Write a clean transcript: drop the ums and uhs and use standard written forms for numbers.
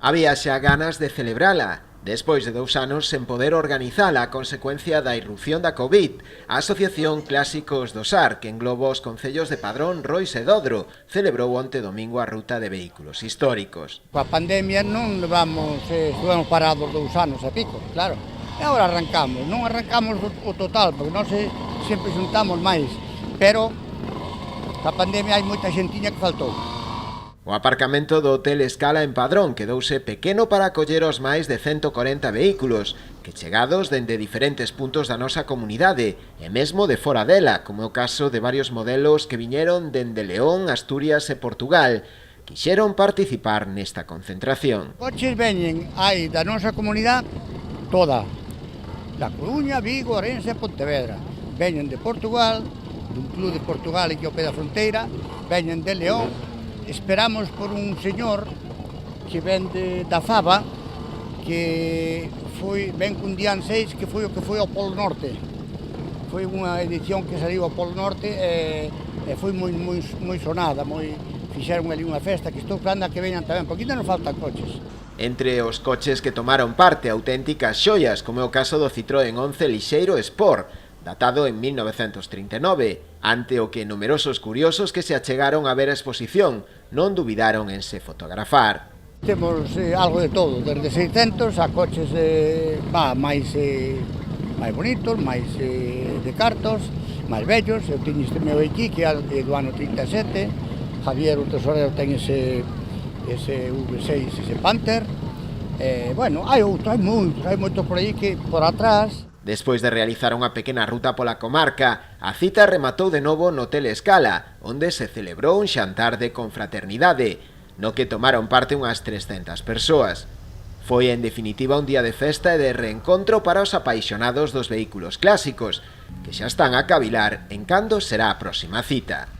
Había xa ganas de celebrala, despois de 2 anos sen poder organizala a consecuencia da irrupción da Covid. A Asociación Clásicos do Sar, que engloba os concellos de Padrón, Rois e Dodro, celebrou onte domingo a ruta de vehículos históricos. Coa pandemia non estuvemos parados 2 anos e pico, claro. E agora arrancamos, non arrancamos o total, porque nós sempre xuntamos máis, pero coa pandemia hai moita xentiña que faltou. O aparcamento do Hotel Escala en Padrón quedouse pequeno para acoller os máis de 140 vehículos que chegados dende diferentes puntos da nosa comunidade e mesmo de fora dela, como é o caso de varios modelos que viñeron dende León, Asturias e Portugal, quixeron participar nesta concentración. Coches veñen aí da nosa comunidade toda, da Coruña, Vigo, Orense e Pontevedra. Veñen de Portugal, dun club de Portugal que ao pé da fronteira, veñen de León. Esperamos por un señor que ven da Faba, que ven cun día 6 que foi o que foi ao Polo Norte. Foi unha edición que saliu ao Polo Norte e foi moi sonada, fixeron ali unha festa que estou esperando a que veñan tamén, porque ainda nos faltan coches. Entre os coches que tomaron parte auténticas xoias, como é o caso do Citroën 11 Lixeiro Sport, datado en 1939, ante o que numerosos curiosos que se achegaron a ver a exposición non dubidaron en se fotografar. Temos algo de todo, desde 600 a coches máis bonitos, máis de cartos, máis vellos. Eu teño este meu aquí, que é do ano 37, Javier, o tesorero, ten ese V6, ese Panther. Bueno, hai moitos por aí que por atrás. Despois de realizar unha pequena ruta pola comarca, a cita rematou de novo no Hotel Escala, onde se celebrou un xantar de confraternidade, no que tomaron parte unhas 300 persoas. Foi, en definitiva, un día de festa e de reencontro para os apaixonados dos vehículos clásicos, que xa están a cavilar en cando será a próxima cita.